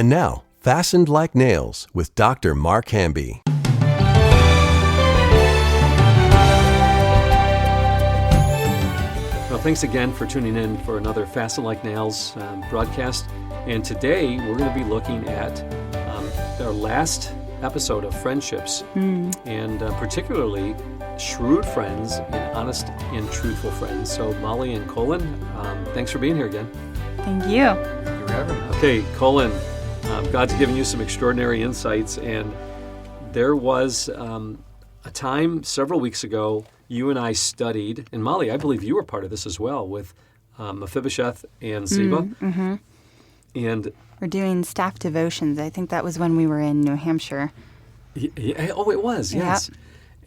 And now, Fastened Like Nails with Dr. Mark Hamby. Well, thanks again for tuning in for another Fastened Like Nails broadcast. And today we're going to be looking at our last episode of friendships, and particularly shrewd friends and honest and truthful friends. So Molly and Colin, thanks for being here again. Thank you. Okay, Colin, God's given you some extraordinary insights, and there was a time several weeks ago you and I studied, and Molly, I believe you were part of this as well, with Mephibosheth and Ziba. And we're doing staff devotions. I think that was when we were in New Hampshire. Oh, it was, yes.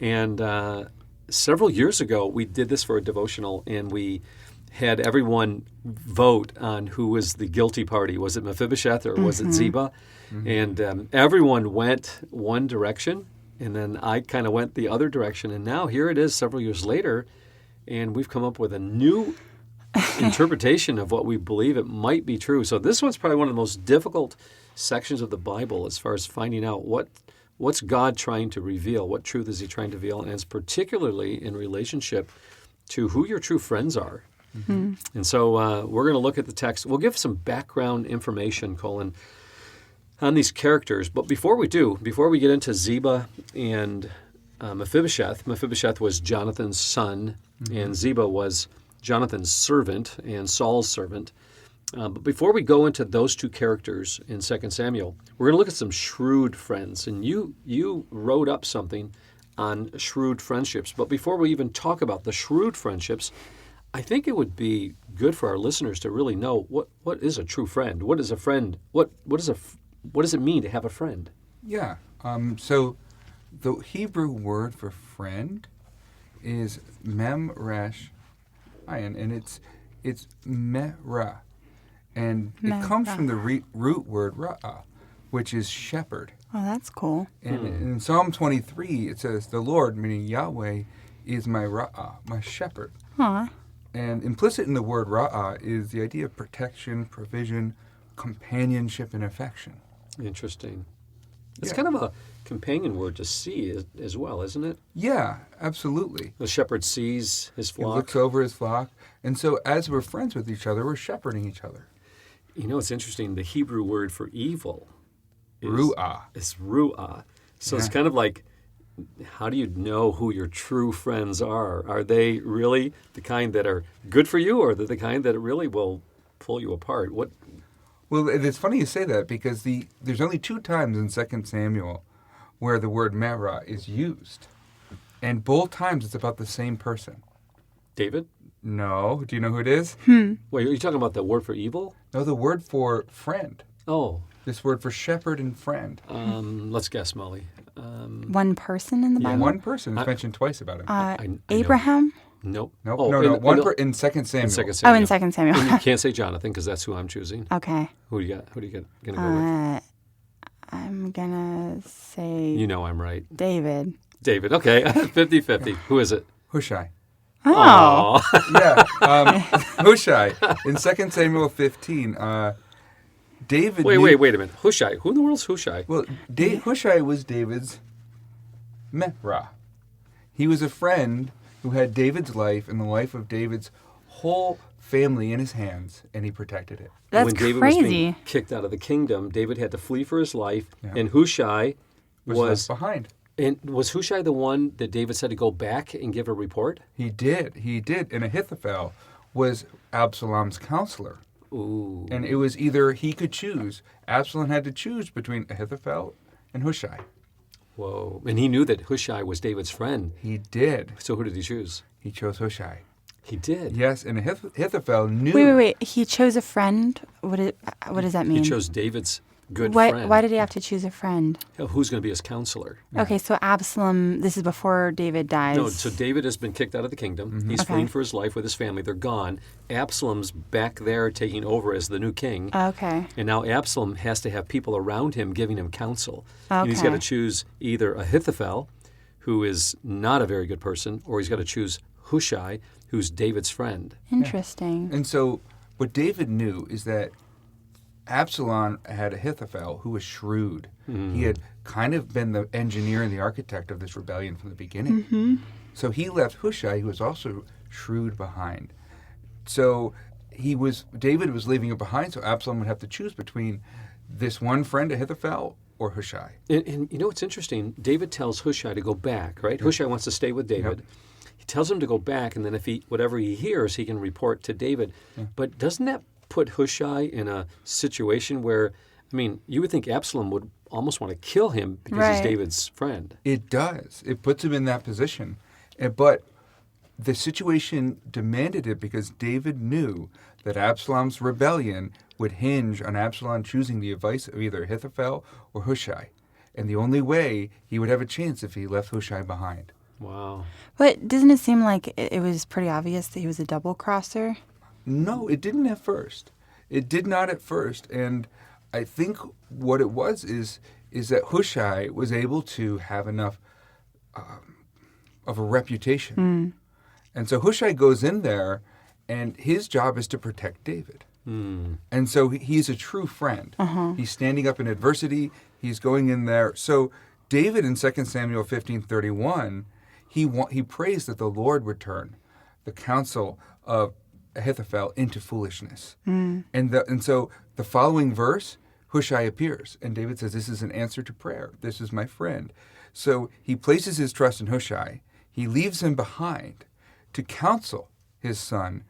Yep. And several years ago, we did this for a devotional, and we had everyone vote on who was the guilty party. Was it Mephibosheth or was it Ziba? And everyone went one direction, and then I kind of went the other direction. And now here it is several years later, and we've come up with a new interpretation of what we believe it might be true. So this one's probably one of the most difficult sections of the Bible as far as finding out what's God trying to reveal, what truth is he trying to reveal, and it's particularly in relationship to who your true friends are. And so we're going to look at the text. We'll give some background information, Colin, on these characters. But before we get into Ziba and Mephibosheth was Jonathan's son, and Ziba was Jonathan's servant and Saul's servant. But before we go into those two characters in 2 Samuel, we're going to look at some shrewd friends. And you wrote up something on shrewd friendships. But before we even talk about the shrewd friendships, I think it would be good for our listeners to really know what is a true friend. What is a friend? What does it mean to have a friend? Yeah. So the Hebrew word for friend is mem-resh ayin, and it's mera, and it comes from the root word ra'ah, which is shepherd. Oh, that's cool. And in Psalm 23, it says, "The Lord," meaning Yahweh, "is my ra'ah, my shepherd." Huh. And implicit in the word ra'ah is the idea of protection, provision, companionship, and affection. Interesting. It's kind of a companion word to see as well, isn't it? Yeah, absolutely. The shepherd sees his flock. He looks over his flock. And so as we're friends with each other, we're shepherding each other. You know, it's interesting. The Hebrew word for evil is ru'ah. It's ru'ah. So it's kind of like, how do you know who your true friends are? Are they really the kind that are good for you, or are they the kind that really will pull you apart? Well, it's funny you say that, because there's only 2 times in 2 Samuel where the word mera is used. And both times it's about the same person. David? No. Do you know who it is? Wait, are you talking about the word for evil? No, the word for friend. Oh. This word for shepherd and friend. Let's guess, Molly. One person in the Bible? One person is mentioned twice about him. I Abraham? Nope. Nope. Oh, no. In 2 Samuel. In 2 Samuel. Oh, in 2 Samuel. And you can't say Jonathan, because that's who I'm choosing. Okay. Who do you got? Who do you going to go with? I'm going to say... You know I'm right. David. David, okay. 50-50. Who is it? Hushai. Oh. Yeah. Hushai. In 2 Samuel 15, David... Wait a minute. Hushai. Who in the world is Hushai? Well, Hushai was David's mera. He was a friend who had David's life and the life of David's whole family in his hands, and he protected it. That's when David crazy. was being kicked out of the kingdom, David had to flee for his life, and Hushai was left behind. And was Hushai the one that David said to go back and give a report? He did. And Ahithophel was Absalom's counselor. Ooh. And it was either he could choose. Absalom had to choose between Ahithophel and Hushai. Whoa. And he knew that Hushai was David's friend. He did. So who did he choose? He chose Hushai. He did? Yes, and Ahithophel knew... Wait. He chose a friend? What does that mean? He chose David's good friend. Why did he have to choose a friend? Who's going to be his counselor? Yeah. Okay, so Absalom, this is before David dies. No, so David has been kicked out of the kingdom. He's fleeing for his life with his family. They're gone. Absalom's back there taking over as the new king. Okay. And now Absalom has to have people around him giving him counsel. Okay. And he's got to choose either Ahithophel, who is not a very good person, or he's got to choose Hushai, who's David's friend. Interesting. And so what David knew is that Absalom had Ahithophel, who was shrewd. He had kind of been the engineer and the architect of this rebellion from the beginning. So he left Hushai, who was also shrewd, behind. So David was leaving it behind, so Absalom would have to choose between this one friend, Ahithophel, or Hushai. And you know what's interesting? David tells Hushai to go back, right? Hushai wants to stay with David. He tells him to go back, and then if whatever he hears, he can report to David. But doesn't that put Hushai in a situation where, I mean, you would think Absalom would almost want to kill him because he's David's friend. It does. It puts him in that position. But the situation demanded it because David knew that Absalom's rebellion would hinge on Absalom choosing the advice of either Ahithophel or Hushai. And the only way he would have a chance if he left Hushai behind. Wow. But doesn't it seem like it was pretty obvious that he was a double-crosser? No, it didn't at first. It did not at first. And I think what it was is that Hushai was able to have enough of a reputation. And so Hushai goes in there, and his job is to protect David. And so he's a true friend. He's standing up in adversity. He's going in there. So David in 2 Samuel 15:31, he prays that the Lord would turn the counsel of Ahithophel into foolishness. And so the following verse, Hushai appears, and David says, this is an answer to prayer. This is my friend. So he places his trust in Hushai. He leaves him behind to counsel his son,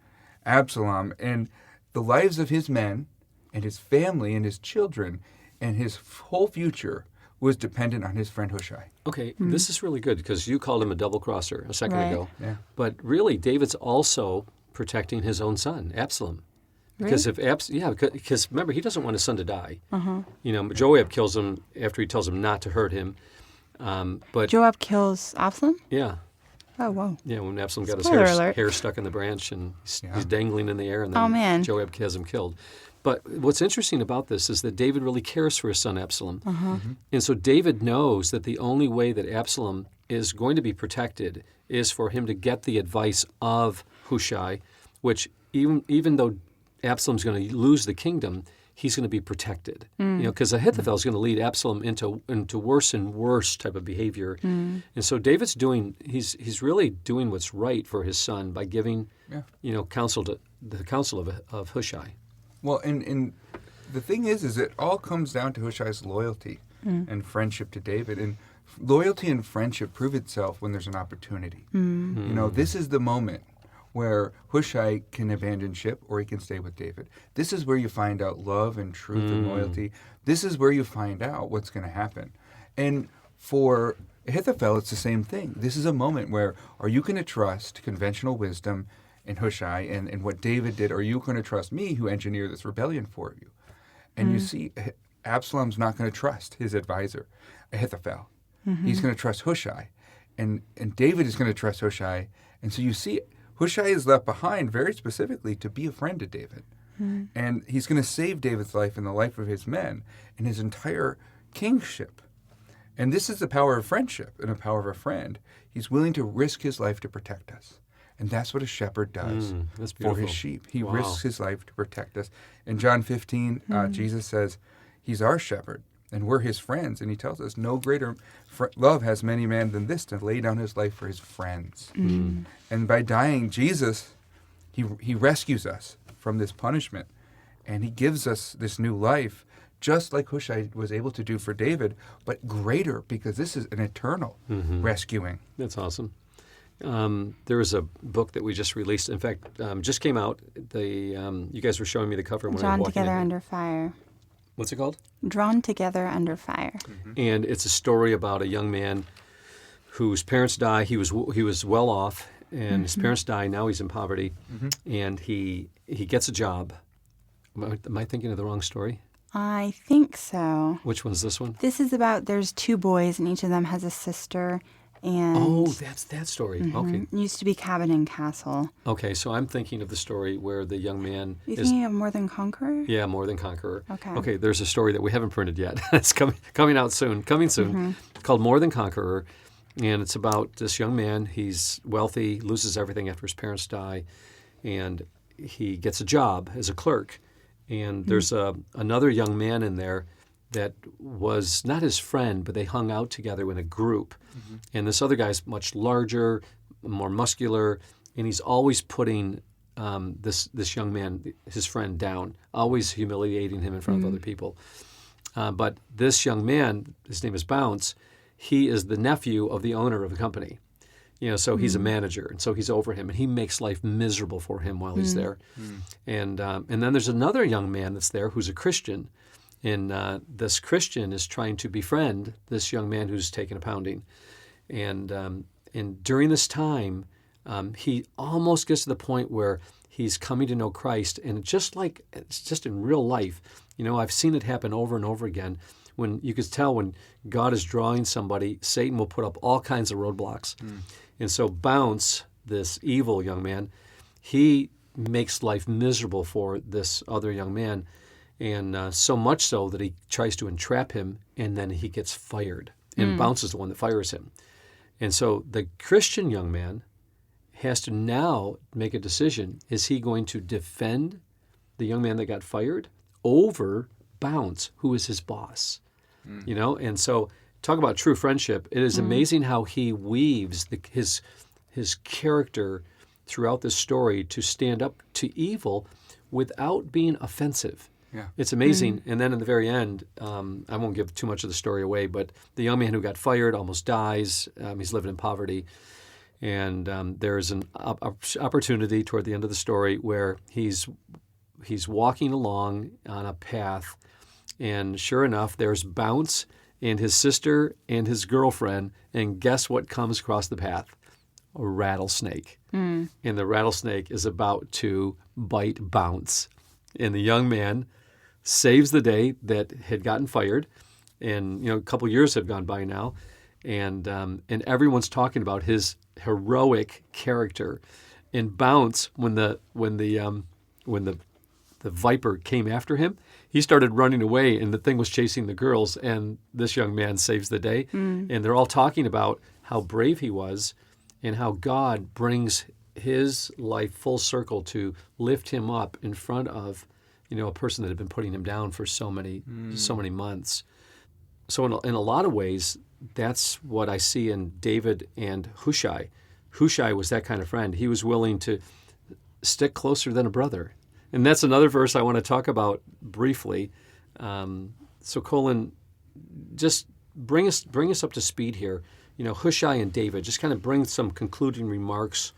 Absalom, and the lives of his men and his family and his children and his whole future was dependent on his friend Hushai. Okay, this is really good because you called him a double-crosser a second ago. Yeah. But really, David's also protecting his own son, Absalom. Because because remember, he doesn't want his son to die. You know, Joab kills him after he tells him not to hurt him. But Joab kills Absalom? yeah. Oh, whoa. Yeah, when Absalom got Spoiler his alert. hair stuck in the branch and he's dangling in the air, and then Oh, man. Joab has him killed. But what's interesting about this is that David really cares for his son Absalom. And so David knows that the only way that Absalom is going to be protected is for him to get the advice of Hushai, which even though Absalom's going to lose the kingdom, he's going to be protected. You know, because Ahithophel's going to lead Absalom into worse and worse type of behavior. And so David's he's really doing what's right for his son by giving counsel to the counsel of Hushai. Well, and the thing is it all comes down to Hushai's loyalty and friendship to David. And loyalty and friendship prove itself when there's an opportunity. You know, this is the moment where Hushai can abandon ship or he can stay with David. This is where you find out love and truth and loyalty. This is where you find out what's going to happen. And for Ahithophel, it's the same thing. This is a moment where are you going to trust conventional wisdom in Hushai and what David did, or are you going to trust me who engineered this rebellion for you? And you see, Absalom's not going to trust his advisor, Ahithophel. He's going to trust Hushai. And David is going to trust Hushai. And so you see, Hushai is left behind very specifically to be a friend to David. And he's going to save David's life and the life of his men and his entire kingship. And this is the power of friendship and the power of a friend. He's willing to risk his life to protect us. And that's what a shepherd does for his sheep. He risks his life to protect us. In John 15, Jesus says, he's our shepherd, and we're his friends. And he tells us, no greater love has many man than this, to lay down his life for his friends. And by dying, Jesus, he rescues us from this punishment. And he gives us this new life, just like Hushai was able to do for David, but greater, because this is an eternal rescuing. That's awesome. There is a book that we just released. In fact, just came out. You guys were showing me the cover when we were Drawn walking Together in. Under Fire. What's it called? Drawn Together Under Fire. And it's a story about a young man whose parents die. He was well off, and his parents die. Now he's in poverty, and he gets a job. Am I thinking of the wrong story? I think so. Which one's this one? This is about, there's two boys, and each of them has a sister. And Oh, that's that story. Okay. it used to be Cabin and Castle. Okay, so I'm thinking of the story where the young man You is... thinking of More Than Conqueror? Yeah, More Than Conqueror. Okay. Okay, there's a story that we haven't printed yet. It's coming out soon. Coming soon. It's called More Than Conqueror, and it's about this young man. He's wealthy, loses everything after his parents die, and he gets a job as a clerk And there's another young man in there that was not his friend, but they hung out together in a group. And this other guy's much larger, more muscular, and he's always putting this young man, his friend, down, always humiliating him in front of other people. But this young man, his name is Bounce, he is the nephew of the owner of the company. So he's a manager, and so he's over him, and he makes life miserable for him while he's there. And then there's another young man that's there who's a Christian, and this Christian is trying to befriend this young man who's taken a pounding. And during this time, he almost gets to the point where he's coming to know Christ, and it's just in real life. I've seen it happen over and over again. When you could tell when God is drawing somebody, Satan will put up all kinds of roadblocks. And so Bounce, this evil young man, he makes life miserable for this other young man, and so much so that he tries to entrap him, and then he gets fired. And Bounce is the one that fires him. And so the Christian young man has to now make a decision. Is he going to defend the young man that got fired over Bounce, who is his boss? And so talk about true friendship. It is amazing how he weaves his character throughout this story to stand up to evil without being offensive. Yeah. It's amazing. And then in the very end, I won't give too much of the story away, but the young man who got fired almost dies. He's living in poverty. And there's an opportunity toward the end of the story where he's walking along on a path, and sure enough, there's Bounce and his sister and his girlfriend, and guess what comes across the path? A rattlesnake. And the rattlesnake is about to bite Bounce. And the young man saves the day that had gotten fired, and a couple years have gone by now, and everyone's talking about his heroic character. And Bounce, when the viper came after him, he started running away, and the thing was chasing the girls, and this young man saves the day. And they're all talking about how brave he was and how God brings his life full circle to lift him up in front of a person that had been putting him down for so many months. So in a lot of ways, that's what I see in David and Hushai. Hushai was that kind of friend. He was willing to stick closer than a brother. And that's another verse I want to talk about briefly. So Colin, just bring us up to speed here. Hushai and David, just kind of bring some concluding remarks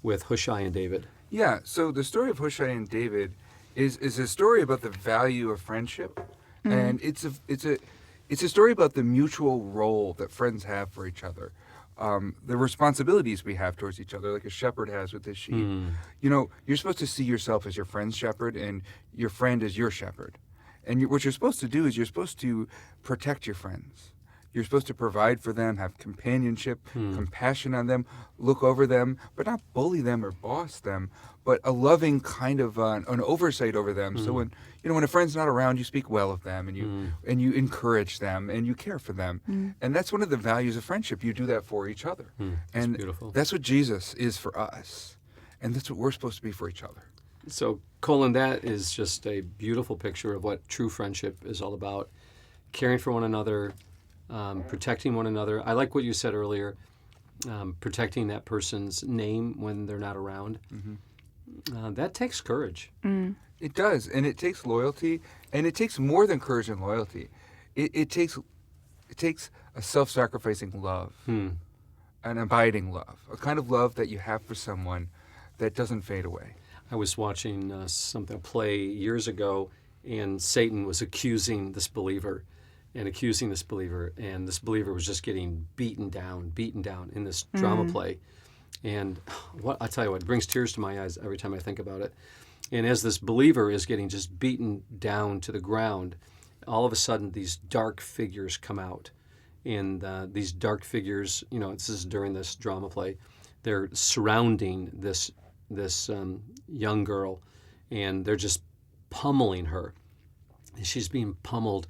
with Hushai and David. Yeah, so the story of Hushai and David is a story about the value of friendship, and it's a story about the mutual role that friends have for each other, the responsibilities we have towards each other, like a shepherd has with his sheep. You're supposed to see yourself as your friend's shepherd, and your friend as your shepherd. And what you're supposed to do is you're supposed to protect your friends. You're supposed to provide for them, have companionship, compassion on them, look over them, but not bully them or boss them, but a loving kind of an oversight over them. So when a friend's not around, you speak well of them, and you encourage them, and you care for them. And that's one of the values of friendship. You do that for each other. And beautiful. That's what Jesus is for us. And that's what we're supposed to be for each other. So, Colin, that is just a beautiful picture of what true friendship is all about. Caring for one another, protecting one another. I like what you said earlier, protecting that person's name when they're not around. That takes courage. It does, and it takes loyalty, and it takes more than courage and loyalty. It takes a self-sacrificing love, an abiding love, a kind of love that you have for someone that doesn't fade away. I was watching a play years ago, and Satan was accusing this believer, and this believer was just getting beaten down in this drama play. And I tell you what, it brings tears to my eyes every time I think about it. And as this believer is getting just beaten down to the ground, all of a sudden these dark figures come out. And these dark figures, this is during this drama play, they're surrounding this young girl, and they're just pummeling her. She's being pummeled.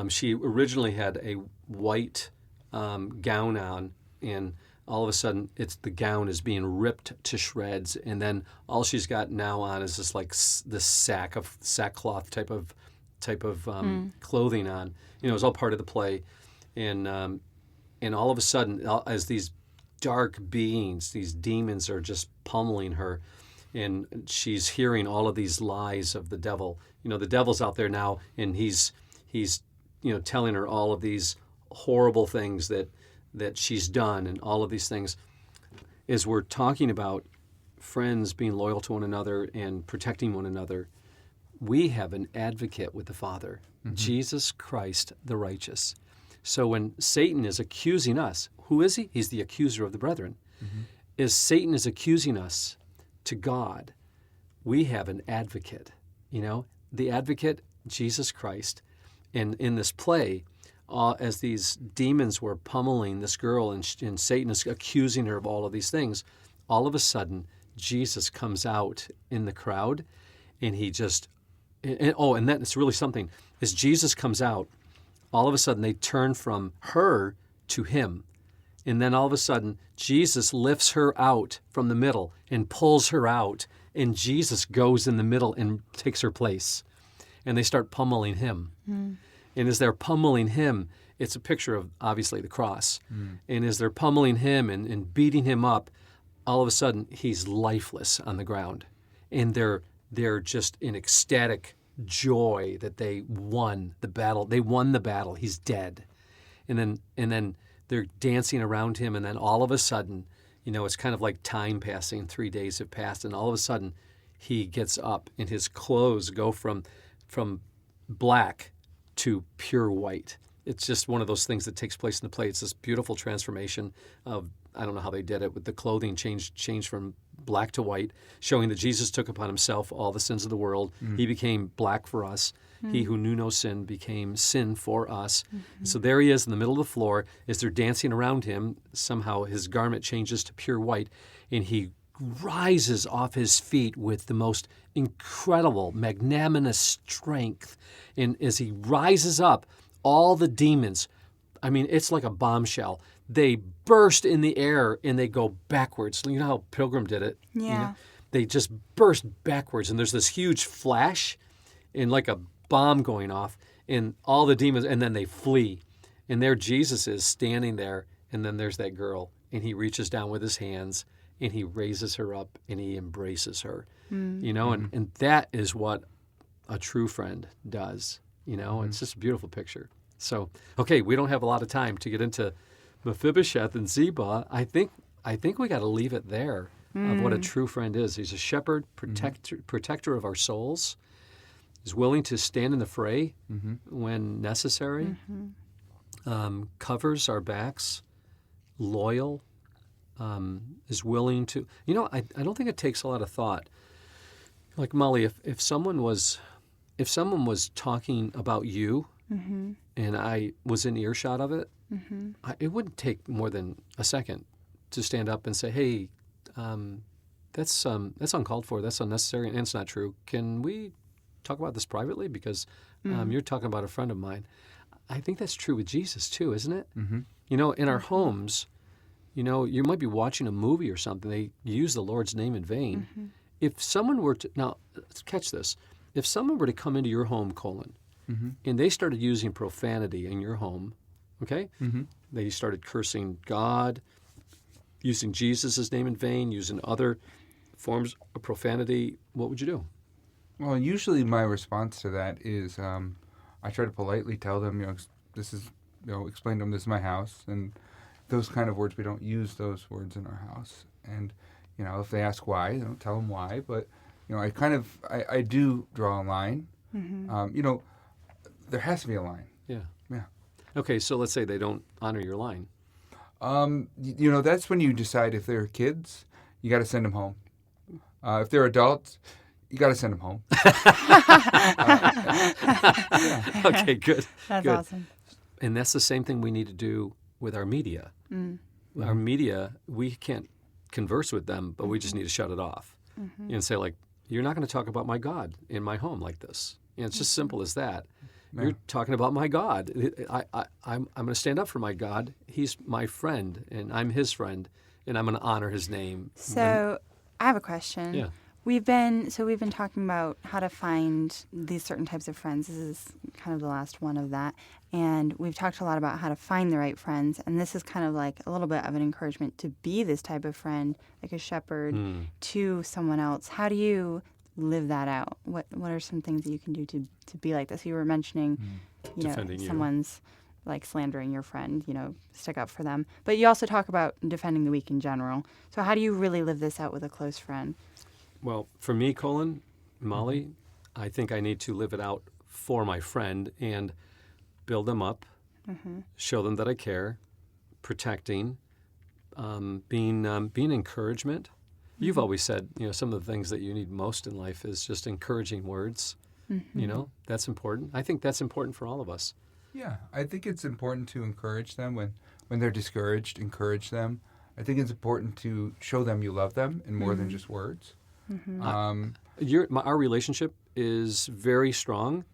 She originally had a white gown on, and all of a sudden the gown is being ripped to shreds, and then all she's got now on is this like this sackcloth type of clothing on. It was all part of the play, and all of a sudden, as these dark beings, these demons are just pummeling her, and she's hearing all of these lies of the devil. The devil's out there now, and he's telling her all of these horrible things that she's done, and all of these things. As we're talking about friends being loyal to one another and protecting one another, we have an advocate with the Father, Jesus Christ the righteous. So when Satan is accusing us, who is he? He's the accuser of the brethren. As Satan is accusing us to God, we have an advocate, the advocate, Jesus Christ. And in this play, as these demons were pummeling this girl and Satan is accusing her of all of these things, all of a sudden, Jesus comes out in the crowd, and he just, and then it's really something. As Jesus comes out, all of a sudden they turn from her to him. And then all of a sudden, Jesus lifts her out from the middle and pulls her out, and Jesus goes in the middle and takes her place. And they start pummeling him. And as they're pummeling him, it's a picture of, obviously, the cross. And as they're pummeling him and beating him up, all of a sudden, he's lifeless on the ground. And they're just in ecstatic joy that they won the battle. They won the battle. He's dead. And then they're dancing around him, and then all of a sudden, it's kind of like time passing. 3 days have passed, and all of a sudden, he gets up, and his clothes go from black to pure white. It's just one of those things that takes place in the play. It's this beautiful transformation of, I don't know how they did it, with the clothing changed from black to white, showing that Jesus took upon himself all the sins of the world. He became black for us. He who knew no sin became sin for us. And so there he is in the middle of the floor. As they're dancing around him, somehow his garment changes to pure white, and he rises off his feet with the most incredible, magnanimous strength. And as he rises up, all the demons, it's like a bombshell. They burst in the air and they go backwards. You know how Pilgrim did it? Yeah. They just burst backwards, and there's this huge flash and like a bomb going off, and all the demons, and then they flee. And there Jesus is standing there, and then there's that girl, and he reaches down with his hands, and he raises her up, and he embraces her. And that is what a true friend does. It's just a beautiful picture. So, okay, we don't have a lot of time to get into Mephibosheth and Ziba. I think we got to leave it there of what a true friend is. He's a shepherd, protector of our souls. He's willing to stand in the fray when necessary. Covers our backs, loyal, is willing to. I don't think it takes a lot of thought. Like Molly, if someone was talking about you, and I was in earshot of it, it wouldn't take more than a second to stand up and say, "Hey, that's uncalled for. That's unnecessary, and it's not true. Can we talk about this privately? Because you're talking about a friend of mine." I think that's true with Jesus too, isn't it? In our homes, you might be watching a movie or something. They use the Lord's name in vain. If someone were to, now, catch this. If someone were to come into your home, Colin, and they started using profanity in your home, okay? They started cursing God, using Jesus' name in vain, using other forms of profanity, what would you do? Well, usually my response to that is I try to politely tell them, this is, explain to them this is my house, and those kind of words, we don't use those words in our house. And, if they ask why, tell them why. But, I do draw a line. There has to be a line. Yeah. Yeah. Okay, so let's say they don't honor your line. That's when you decide if they're kids, you got to send them home. If they're adults, you got to send them home. Okay, good. That's good. awesome. And that's the same thing we need to do with our media. Our media, we can't converse with them, but we just need to shut it off and say, like, you're not going to talk about my God in my home like this. It's just simple as that. You're talking about my God. I'm going to stand up for my God. He's my friend, and I'm his friend, and I'm going to honor his name. So I have a question. Yeah. We've been talking about how to find these certain types of friends. This is kind of the last one of that. And we've talked a lot about how to find the right friends. And this is kind of like a little bit of an encouragement to be this type of friend, like a shepherd to someone else. How do you live that out? What are some things that you can do to be like this? You were mentioning, Defending you. someone's like slandering your friend, stick up for them. But you also talk about defending the weak in general. So how do you really live this out with a close friend? Well, for me, Colin, Molly, I think I need to live it out for my friend and build them up, show them that I care, protecting, being encouragement. You've always said, some of the things that you need most in life is just encouraging words. That's important. I think that's important for all of us. Yeah, I think it's important to encourage them when they're discouraged. Encourage them. I think it's important to show them you love them in more than just words. Our relationship is very strong,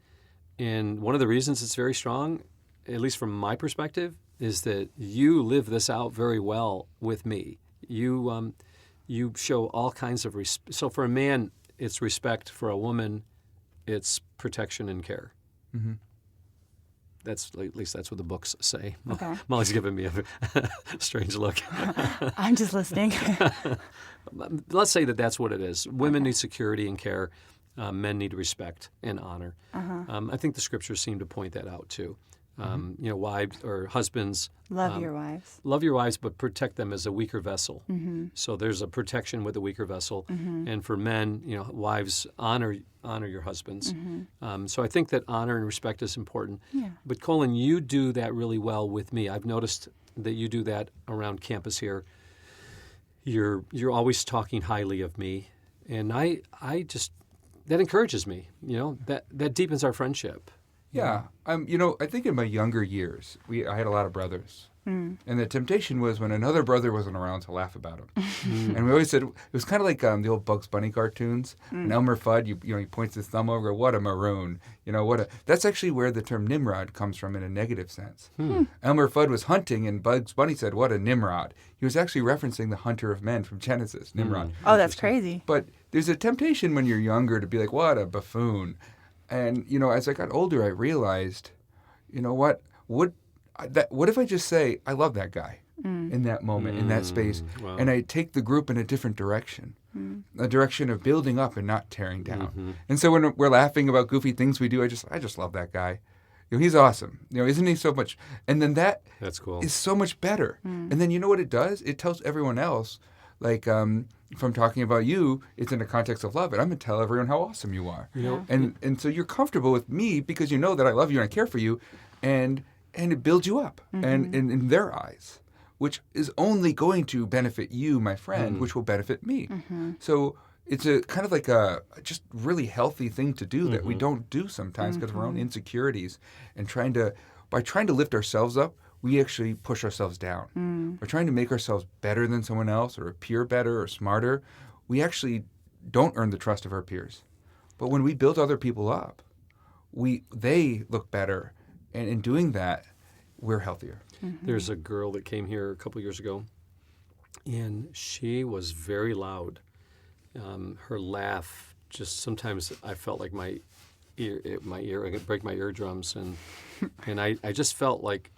and one of the reasons it's very strong, at least from my perspective, is that you live this out very well with me. You show all kinds of respect. So for a man, it's respect. For a woman, it's protection and care. Mm-hmm. At least that's what the books say. Okay. Molly's giving me a strange look. I'm just listening. Let's say that's what it is. Women need security and care. Men need respect and honor. I think the scriptures seem to point that out too. Wives or husbands. Love your wives. Love your wives, but protect them as a weaker vessel. So there's a protection with a weaker vessel. And for men, wives, honor your husbands. So I think that honor and respect is important. Yeah. But Colin, you do that really well with me. I've noticed that you do that around campus here. You're always talking highly of me, and I just that encourages me. That deepens our friendship. Yeah. I think in my younger years, I had a lot of brothers. And the temptation was when another brother wasn't around to laugh about him. And we always said, it was kind of like the old Bugs Bunny cartoons. And Elmer Fudd, he points his thumb over, what a maroon. That's actually where the term Nimrod comes from in a negative sense. Elmer Fudd was hunting and Bugs Bunny said, what a Nimrod. He was actually referencing the hunter of men from Genesis, Nimrod. Oh, that's crazy. But there's a temptation when you're younger to be like, what a buffoon. And, as I got older, I realized, what if I just say, I love that guy in that moment, in that space, wow. and I take the group in a different direction, a direction of building up and not tearing down. And so when we're laughing about goofy things we do, I just love that guy. He's awesome. Isn't he so much? And then that's cool. Is so much better. And then you know what it does? It tells everyone else, like, if I'm talking about you, it's in the context of love, and I'm going to tell everyone how awesome you are. And so you're comfortable with me because you know that I love you and I care for you, and it builds you up and in their eyes, which is only going to benefit you, my friend, which will benefit me. So it's a kind of like a just really healthy thing to do that we don't do sometimes because of our own insecurities, and by trying to lift ourselves up, we actually push ourselves down. By trying to make ourselves better than someone else or appear better or smarter, we actually don't earn the trust of our peers. But when we build other people up, they look better. And in doing that, we're healthier. There's a girl that came here a couple years ago, and she was very loud. Her laugh, just sometimes I felt like my ear, I could break my eardrums, and I just felt like,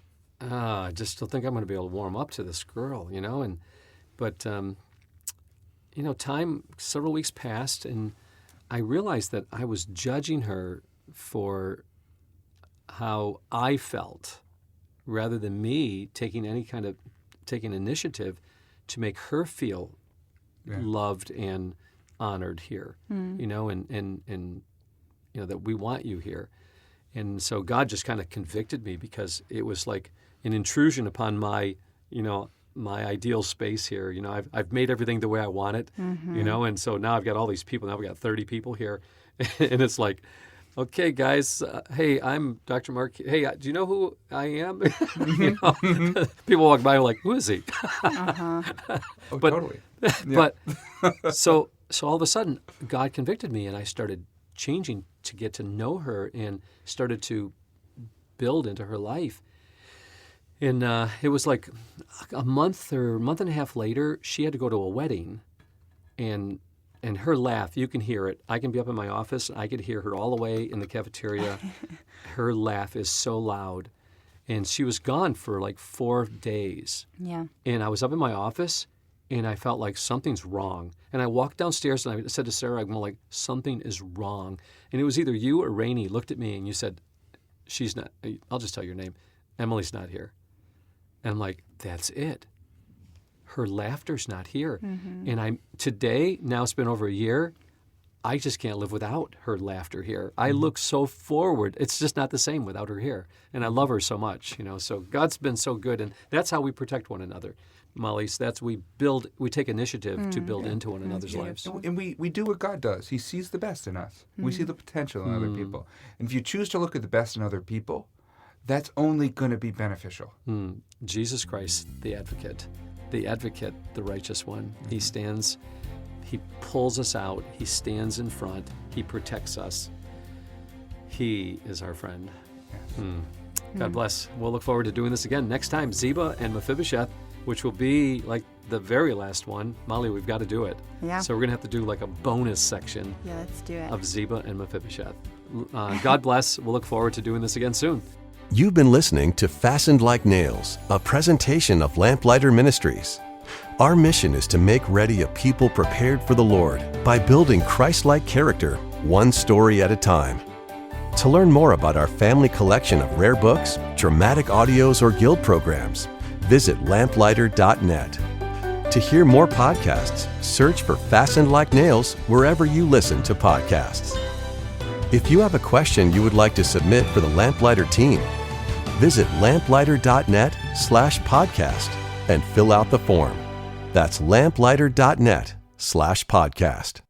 I just don't think I'm going to be able to warm up to this girl, But time, several weeks passed, and I realized that I was judging her for how I felt, rather than me taking initiative to make her feel loved and honored here, and that we want you here. And so God just kind of convicted me because it was like an intrusion upon my ideal space here. I've made everything the way I want it, and so now I've got all these people. Now we've got 30 people here, and it's like, okay, guys, hey, I'm Dr. Mark. Hey, do you know who I am? People walk by and like, who is he? Oh, but, totally. But so all of a sudden, God convicted me, and I started changing to get to know her and started to build into her life. And it was like a month and a half later, she had to go to a wedding. And her laugh, you can hear it. I can be up in my office. I could hear her all the way in the cafeteria. Her laugh is so loud. And she was gone for like 4 days. Yeah. And I was up in my office, and I felt like something's wrong. And I walked downstairs, and I said to Sarah, I'm like, something is wrong. And it was either you or Rainey looked at me, and you said, she's not, I'll just tell your name, Emily's not here. And I'm like, that's it. Her laughter's not here. Mm-hmm. And today, now it's been over a year, I just can't live without her laughter here. I look so forward. It's just not the same without her here. And I love her so much, So God's been so good, and that's how we protect one another. Molly, so we take initiative to build into one another's lives. And we do what God does. He sees the best in us. We see the potential in other people. And if you choose to look at the best in other people, that's only going to be beneficial. Jesus Christ, the advocate, the righteous one. He stands, he pulls us out, he stands in front, he protects us. He is our friend. Yes. God bless. We'll look forward to doing this again next time. Ziba and Mephibosheth, which will be like the very last one. Molly, we've got to do it. Yeah. So we're going to have to do like a bonus section let's do it. of Ziba and Mephibosheth. God bless. We'll look forward to doing this again soon. You've been listening to Fastened Like Nails, a presentation of Lamplighter Ministries. Our mission is to make ready a people prepared for the Lord by building Christ-like character, one story at a time. To learn more about our family collection of rare books, dramatic audios, or guild programs, visit lamplighter.net. To hear more podcasts, search for Fastened Like Nails wherever you listen to podcasts. If you have a question you would like to submit for the Lamplighter team, visit lamplighter.net/podcast and fill out the form. That's lamplighter.net/podcast.